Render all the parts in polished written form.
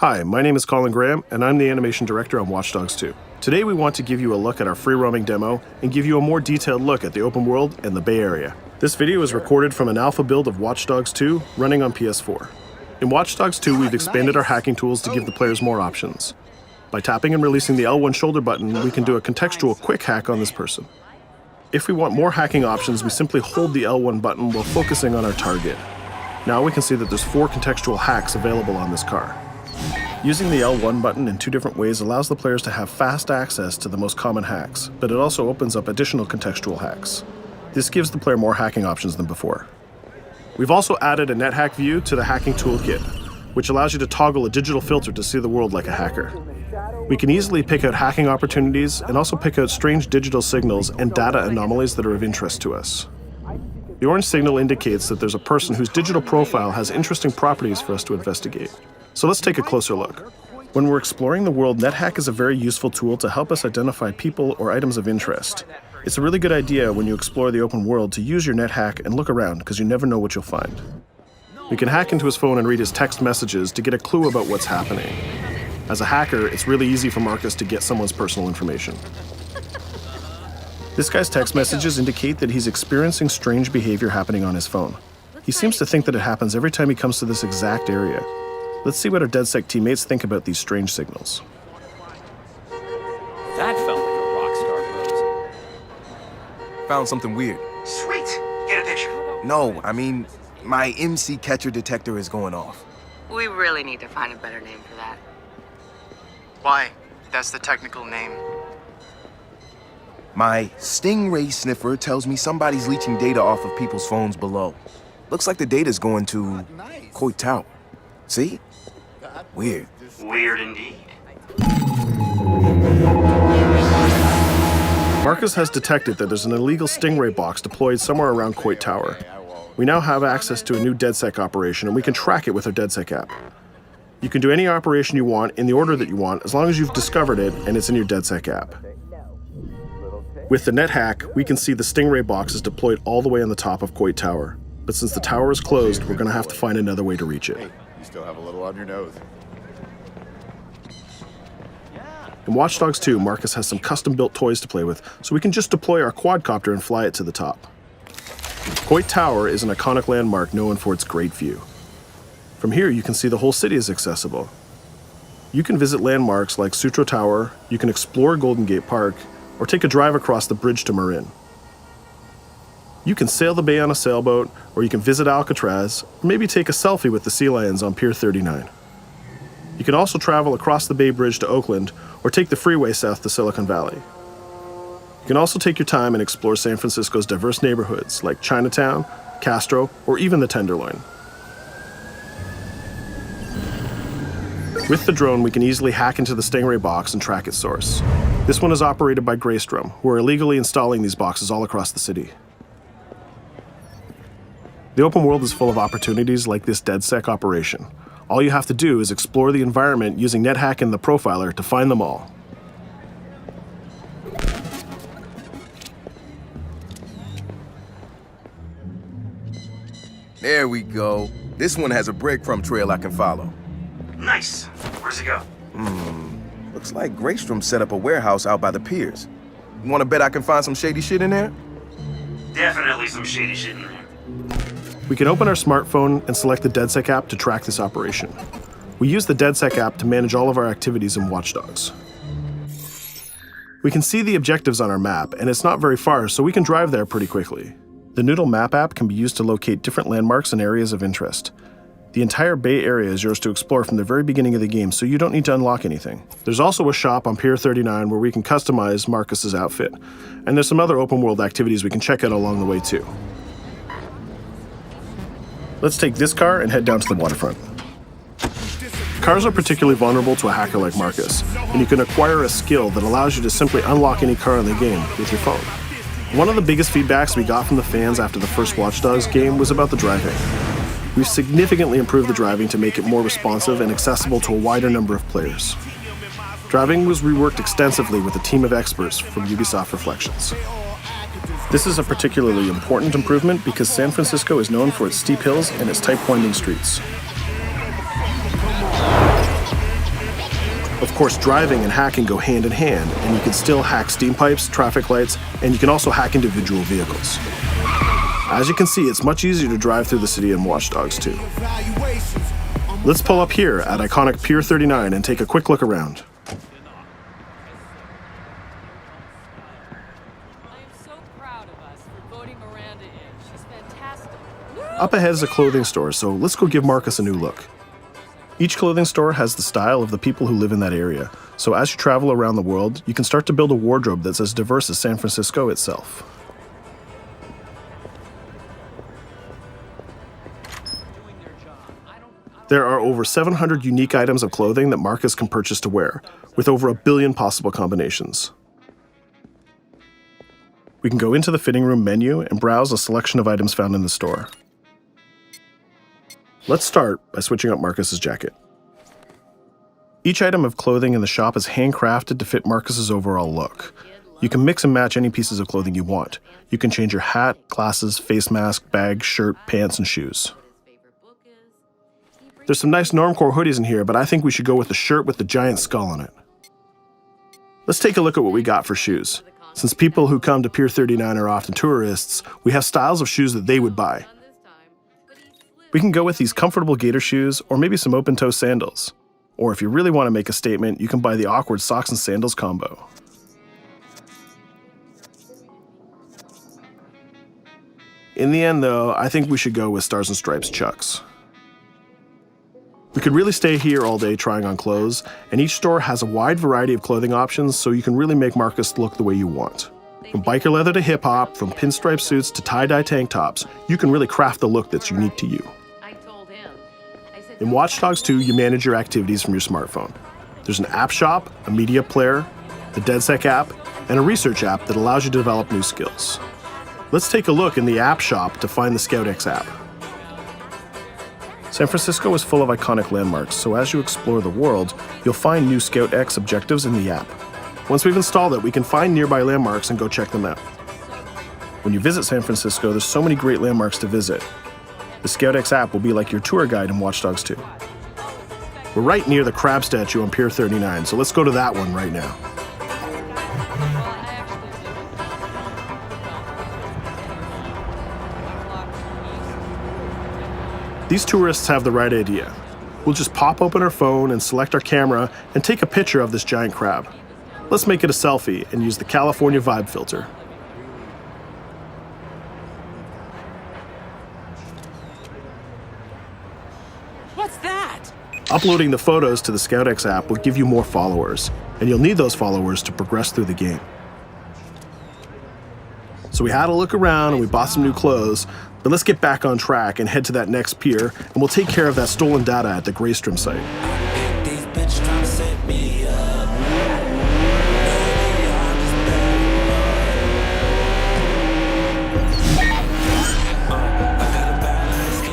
Hi, my name is Colin Graham, and I'm the animation director on Watch Dogs 2. Today we want to give you a look at our free roaming demo and give you a more detailed look at the open world and the Bay Area. This video is recorded from an alpha build of Watch Dogs 2 running on PS4. In Watch Dogs 2, we've expanded our hacking tools to give the players more options. By tapping and releasing the L1 shoulder button, we can do a contextual quick hack on this person. If we want more hacking options, we simply hold the L1 button while focusing on our target. Now we can see that there's 4 contextual hacks available on this car. Using the L1 button in 2 different ways allows the players to have fast access to the most common hacks, but it also opens up additional contextual hacks. This gives the player more hacking options than before. We've also added a NetHack view to the hacking toolkit, which allows you to toggle a digital filter to see the world like a hacker. We can easily pick out hacking opportunities and also pick out strange digital signals and data anomalies that are of interest to us. The orange signal indicates that there's a person whose digital profile has interesting properties for us to investigate. So let's take a closer look. When we're exploring the world, NetHack is a very useful tool to help us identify people or items of interest. It's a really good idea when you explore the open world to use your NetHack and look around, because you never know what you'll find. We can hack into his phone and read his text messages to get a clue about what's happening. As a hacker, it's really easy for Marcus to get someone's personal information. This guy's text messages indicate that he's experiencing strange behavior happening on his phone. He seems to think that it happens every time he comes to this exact area. Let's see what our DedSec teammates think about these strange signals. That felt like a rock star pose. Found something weird. Sweet. Get a picture. No, I mean, my MC catcher detector is going off. We really need to find a better name for that. Why? That's the technical name. My Stingray sniffer tells me somebody's leeching data off of people's phones below. Looks like the data's going to Coit Tower. See? Weird. Weird indeed. Marcus has detected that there's an illegal Stingray box deployed somewhere around Coit Tower. We now have access to a new DedSec operation, and we can track it with our DedSec app. You can do any operation you want in the order that you want, as long as you've discovered it and it's in your DedSec app. With the NetHack, we can see the Stingray box is deployed all the way on the top of Coit Tower. But since the tower is closed, we're going to have to find another way to reach it. You still have a little on your nose. In Watch Dogs 2, Marcus has some custom-built toys to play with, so we can just deploy our quadcopter and fly it to the top. Coit Tower is an iconic landmark known for its great view. From here, you can see the whole city is accessible. You can visit landmarks like Sutro Tower, you can explore Golden Gate Park, or take a drive across the bridge to Marin. You can sail the bay on a sailboat, or you can visit Alcatraz, or maybe take a selfie with the sea lions on Pier 39. You can also travel across the Bay Bridge to Oakland, or take the freeway south to Silicon Valley. You can also take your time and explore San Francisco's diverse neighborhoods like Chinatown, Castro, or even the Tenderloin. With the drone, we can easily hack into the Stingray box and track its source. This one is operated by Greystrom, who are illegally installing these boxes all across the city. The open world is full of opportunities like this DedSec operation. All you have to do is explore the environment using NetHack and the Profiler to find them all. There we go. This one has a breadcrumb trail I can follow. Nice. Where's it go? Looks like Greystrom set up a warehouse out by the piers. You wanna bet I can find some shady shit in there? Definitely some shady shit in there. We can open our smartphone and select the DedSec app to track this operation. We use the DedSec app to manage all of our activities in Watch Dogs. We can see the objectives on our map, and it's not very far, so we can drive there pretty quickly. The Noodle Map app can be used to locate different landmarks and areas of interest. The entire Bay Area is yours to explore from the very beginning of the game, so you don't need to unlock anything. There's also a shop on Pier 39 where we can customize Marcus's outfit, and there's some other open world activities we can check out along the way too. Let's take this car and head down to the waterfront. Cars are particularly vulnerable to a hacker like Marcus, and you can acquire a skill that allows you to simply unlock any car in the game with your phone. One of the biggest feedbacks we got from the fans after the first Watch Dogs game was about the driving. We've significantly improved the driving to make it more responsive and accessible to a wider number of players. Driving was reworked extensively with a team of experts from Ubisoft Reflections. This is a particularly important improvement because San Francisco is known for its steep hills and its tight winding streets. course, driving and hacking go hand in hand, and you can still hack steam pipes, traffic lights, and you can also hack individual vehicles. As you can see, it's much easier to drive through the city in Watch Dogs 2. Let's pull up here at iconic Pier 39 and take a quick look around. I am so proud of us for voting Miranda in. She's fantastic. Up ahead is a clothing store, so let's go give Marcus a new look. Each clothing store has the style of the people who live in that area, so as you travel around the world, you can start to build a wardrobe that's as diverse as San Francisco itself. There are over 700 unique items of clothing that Marcus can purchase to wear, with over 1 billion possible combinations. We can go into the fitting room menu and browse a selection of items found in the store. Let's start by switching up Marcus's jacket. Each item of clothing in the shop is handcrafted to fit Marcus's overall look. You can mix and match any pieces of clothing you want. You can change your hat, glasses, face mask, bag, shirt, pants, and shoes. There's some nice Normcore hoodies in here, but I think we should go with the shirt with the giant skull on it. Let's take a look at what we got for shoes. Since people who come to Pier 39 are often tourists, we have styles of shoes that they would buy. We can go with these comfortable gator shoes or maybe some open-toe sandals. Or if you really want to make a statement, you can buy the awkward socks and sandals combo. In the end, though, I think we should go with Stars and Stripes Chucks. We could really stay here all day trying on clothes, and each store has a wide variety of clothing options, so you can really make Marcus look the way you want. From biker leather to hip-hop, from pinstripe suits to tie-dye tank tops, you can really craft the look that's unique to you. In Watch Dogs 2, you manage your activities from your smartphone. There's an app shop, a media player, the DedSec app, and a research app that allows you to develop new skills. Let's take a look in the app shop to find the ScoutX app. San Francisco is full of iconic landmarks, so as you explore the world, you'll find new ScoutX objectives in the app. Once we've installed it, we can find nearby landmarks and go check them out. When you visit San Francisco, there's so many great landmarks to visit. The ScoutX app will be like your tour guide in Watch Dogs 2. We're right near the crab statue on Pier 39, so let's go to that one right now. These tourists have the right idea. We'll just pop open our phone and select our camera and take a picture of this giant crab. Let's make it a selfie and use the California Vibe filter. What's that? Uploading the photos to the ScoutX app will give you more followers, and you'll need those followers to progress through the game. So we had a look around and we bought some new clothes, but let's get back on track and head to that next pier, and we'll take care of that stolen data at the Greystrom site.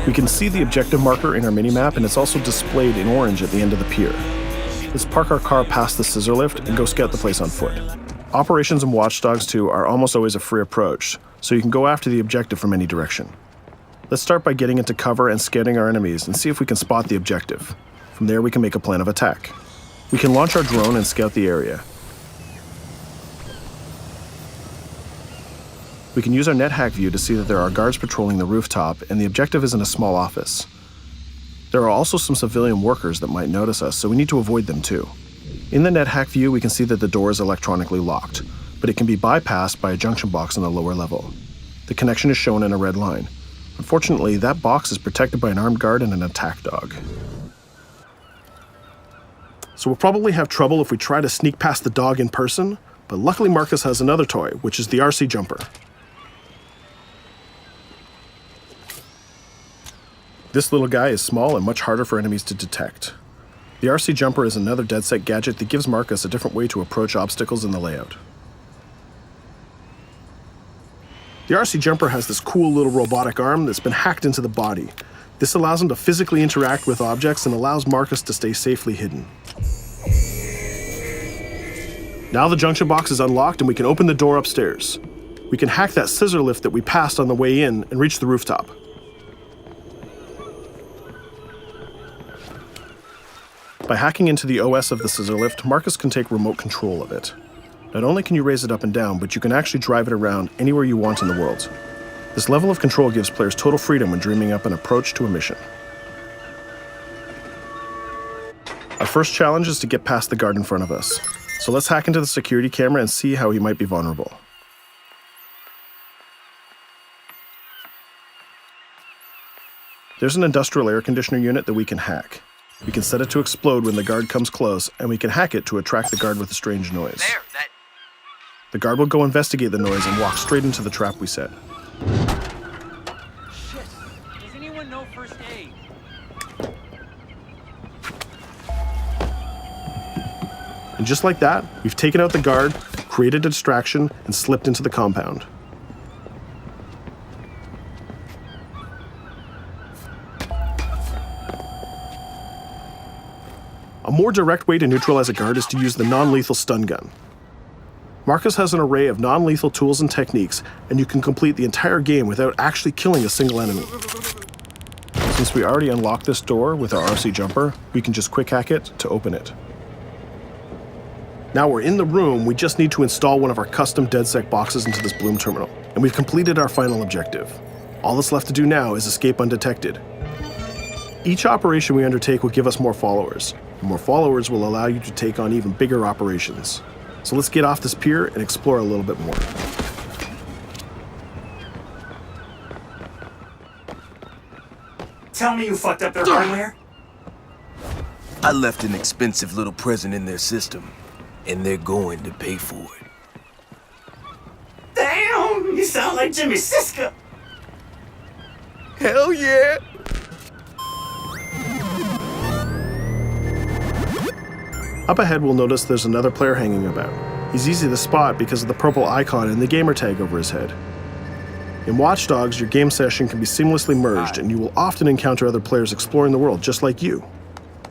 We can see the objective marker in our minimap, and it's also displayed in orange at the end of the pier. Let's park our car past the scissor lift and go scout the place on foot. Operations in Watch Dogs 2 are almost always a free approach, so you can go after the objective from any direction. Let's start by getting into cover and scouting our enemies and see if we can spot the objective. From there, we can make a plan of attack. We can launch our drone and scout the area. We can use our NetHack view to see that there are guards patrolling the rooftop, and the objective is in a small office. There are also some civilian workers that might notice us, so we need to avoid them too. In the NetHack view, we can see that the door is electronically locked, but it can be bypassed by a junction box on the lower level. The connection is shown in a red line. Unfortunately, that box is protected by an armed guard and an attack dog. So we'll probably have trouble if we try to sneak past the dog in person, but luckily Marcus has another toy, which is the RC Jumper. This little guy is small and much harder for enemies to detect. The RC Jumper is another DedSec gadget that gives Marcus a different way to approach obstacles in the layout. The RC Jumper has this cool little robotic arm that's been hacked into the body. This allows him to physically interact with objects and allows Marcus to stay safely hidden. Now the junction box is unlocked and we can open the door upstairs. We can hack that scissor lift that we passed on the way in and reach the rooftop. By hacking into the OS of the scissor lift, Marcus can take remote control of it. Not only can you raise it up and down, but you can actually drive it around anywhere you want in the world. This level of control gives players total freedom when dreaming up an approach to a mission. Our first challenge is to get past the guard in front of us. So let's hack into the security camera and see how he might be vulnerable. There's an industrial air conditioner unit that we can hack. We can set it to explode when the guard comes close, and we can hack it to attract the guard with a strange noise. The guard will go investigate the noise and walk straight into the trap we set. Shit. Does anyone know first aid? And just like that, we've taken out the guard, created a distraction, and slipped into the compound. A more direct way to neutralize a guard is to use the non-lethal stun gun. Marcus has an array of non-lethal tools and techniques, and you can complete the entire game without actually killing a single enemy. Since we already unlocked this door with our RC jumper, we can just quick hack it to open it. Now we're in the room, we just need to install one of our custom DedSec boxes into this Bloom terminal, and we've completed our final objective. All that's left to do now is escape undetected. Each operation we undertake will give us more followers. And more followers will allow you to take on even bigger operations. So let's get off this pier and explore a little bit more. Tell me you fucked up their hardware? I left an expensive little present in their system, and they're going to pay for it. Damn, you sound like Jimmy Siska. Hell yeah! Up ahead, we'll notice there's another player hanging about. He's easy to spot because of the purple icon and the gamer tag over his head. In Watch Dogs, your game session can be seamlessly merged, and you will often encounter other players exploring the world just like you.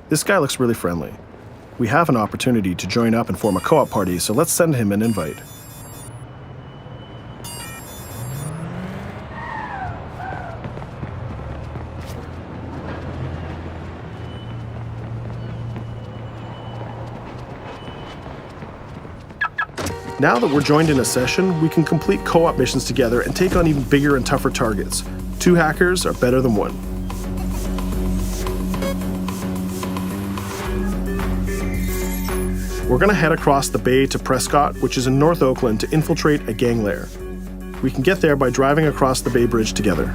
This guy looks really friendly. We have an opportunity to join up and form a co-op party, so let's send him an invite. Now that we're joined in a session, we can complete co-op missions together and take on even bigger and tougher targets. 2 hackers are better than 1. We're going to head across the bay to Prescott, which is in North Oakland, to infiltrate a gang lair. We can get there by driving across the Bay Bridge together.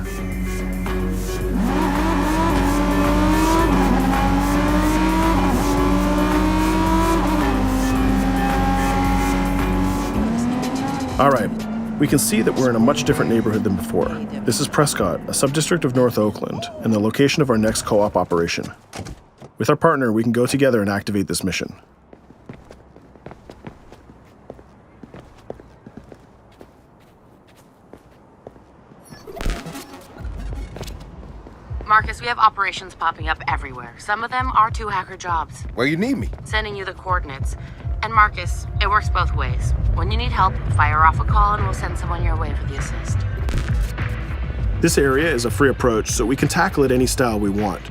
Alright, we can see that we're in a much different neighborhood than before. This is Prescott, a subdistrict of North Oakland, and the location of our next co-op operation. With our partner, we can go together and activate this mission. Marcus, we have operations popping up everywhere. Some of them are 2 hacker jobs. Where you need me? Sending you the coordinates. And Marcus, it works both ways. When you need help, fire off a call and we'll send someone your way for the assist. This area is a free approach, so we can tackle it any style we want.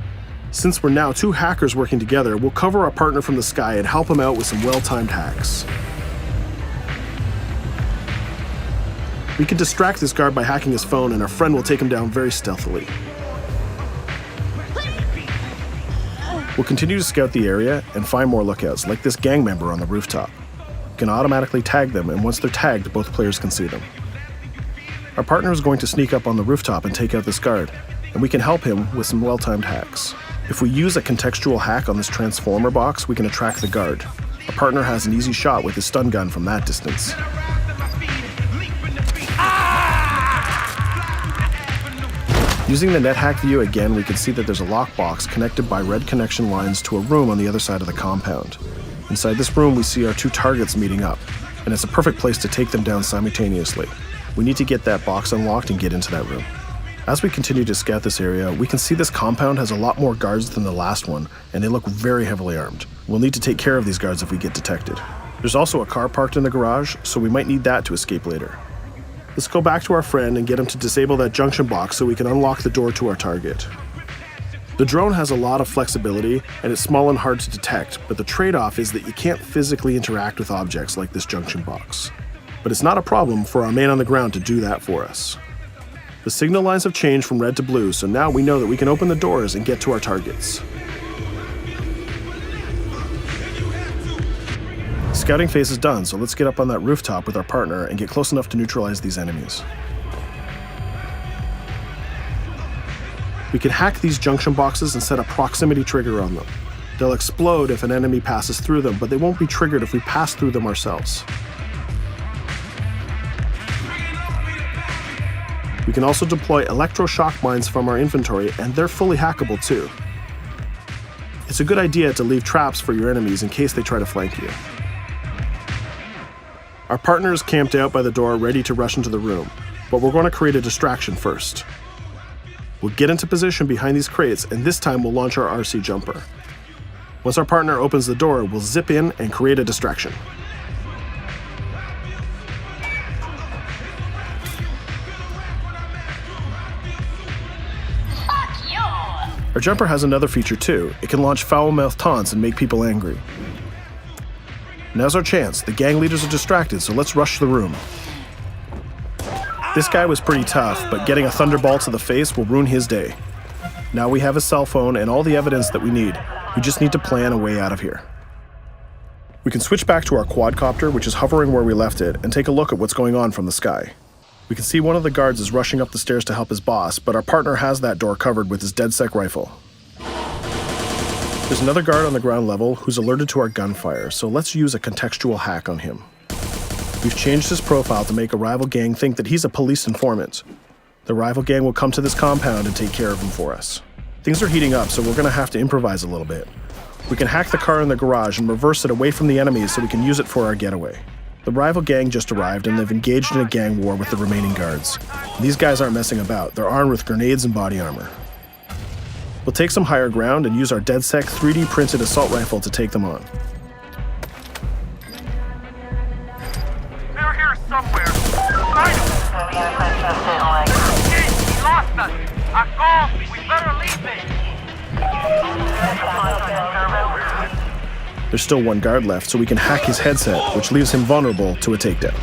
Since we're now 2 hackers working together, we'll cover our partner from the sky and help him out with some well-timed hacks. We can distract this guard by hacking his phone, and our friend will take him down very stealthily. We'll continue to scout the area and find more lookouts, like this gang member on the rooftop. We can automatically tag them, and once they're tagged, both players can see them. Our partner is going to sneak up on the rooftop and take out this guard, and we can help him with some well-timed hacks. If we use a contextual hack on this transformer box, we can attract the guard. Our partner has an easy shot with his stun gun from that distance. Using the NetHack view again, we can see that there's a lockbox connected by red connection lines to a room on the other side of the compound. Inside this room, we see our 2 targets meeting up, and it's a perfect place to take them down simultaneously. We need to get that box unlocked and get into that room. As we continue to scout this area, we can see this compound has a lot more guards than the last one, and they look very heavily armed. We'll need to take care of these guards if we get detected. There's also a car parked in the garage, so we might need that to escape later. Let's go back to our friend and get him to disable that junction box so we can unlock the door to our target. The drone has a lot of flexibility, and it's small and hard to detect, but the trade-off is that you can't physically interact with objects like this junction box. But it's not a problem for our man on the ground to do that for us. The signal lines have changed from red to blue, so now we know that we can open the doors and get to our targets. Scouting phase is done, so let's get up on that rooftop with our partner and get close enough to neutralize these enemies. We can hack these junction boxes and set a proximity trigger on them. They'll explode if an enemy passes through them, but they won't be triggered if we pass through them ourselves. We can also deploy electroshock mines from our inventory, and they're fully hackable too. It's a good idea to leave traps for your enemies in case they try to flank you. Our partner is camped out by the door ready to rush into the room, but we're going to create a distraction first. We'll get into position behind these crates, and this time we'll launch our RC jumper. Once our partner opens the door, we'll zip in and create a distraction. Our jumper has another feature too. It can launch foul-mouthed taunts and make people angry. Now's our chance. The gang leaders are distracted, so let's rush the room. This guy was pretty tough, but getting a thunderbolt to the face will ruin his day. Now we have his cell phone and all the evidence that we need. We just need to plan a way out of here. We can switch back to our quadcopter, which is hovering where we left it, and take a look at what's going on from the sky. We can see one of the guards is rushing up the stairs to help his boss, but our partner has that door covered with his DedSec rifle. There's another guard on the ground level who's alerted to our gunfire, so let's use a contextual hack on him. We've changed his profile to make a rival gang think that he's a police informant. The rival gang will come to this compound and take care of him for us. Things are heating up, so we're going to have to improvise a little bit. We can hack the car in the garage and reverse it away from the enemies so we can use it for our getaway. The rival gang just arrived and they've engaged in a gang war with the remaining guards. These guys aren't messing about, they're armed with grenades and body armor. We'll take some higher ground and use our DedSec 3D printed assault rifle to take them on. They're here somewhere. Find them. He lost us. Akko, we better leave it. There's still one guard left, so we can hack his headset, which leaves him vulnerable to a takedown.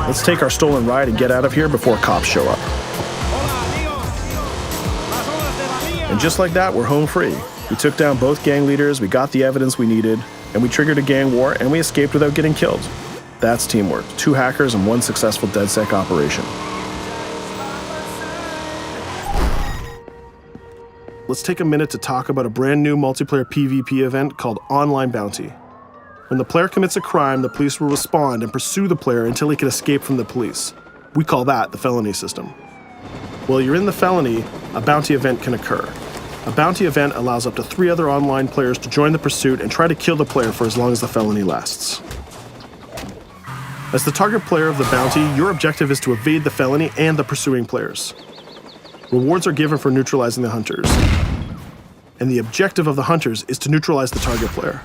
Let's take our stolen ride and get out of here before cops show up. And just like that, we're home free. We took down both gang leaders, we got the evidence we needed, and we triggered a gang war, and we escaped without getting killed. That's teamwork. 2 hackers and 1 successful DedSec operation. Let's take a minute to talk about a brand new multiplayer PvP event called Online Bounty. When the player commits a crime, the police will respond and pursue the player until he can escape from the police. We call that the felony system. While you're in the felony, a bounty event can occur. A bounty event allows up to 3 other online players to join the pursuit and try to kill the player for as long as the felony lasts. As the target player of the bounty, your objective is to evade the felony and the pursuing players. Rewards are given for neutralizing the hunters. And the objective of the hunters is to neutralize the target player.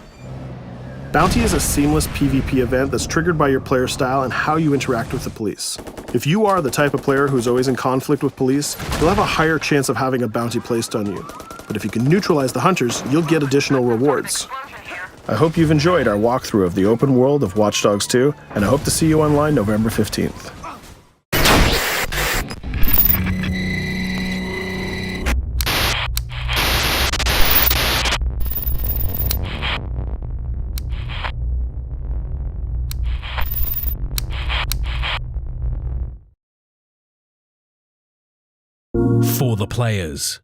Bounty is a seamless PvP event that's triggered by your player style and how you interact with the police. If you are the type of player who's always in conflict with police, you'll have a higher chance of having a bounty placed on you. But if you can neutralize the hunters, you'll get additional rewards. I hope you've enjoyed our walkthrough of the open world of Watch Dogs 2, and I hope to see you online November 15th. For the players.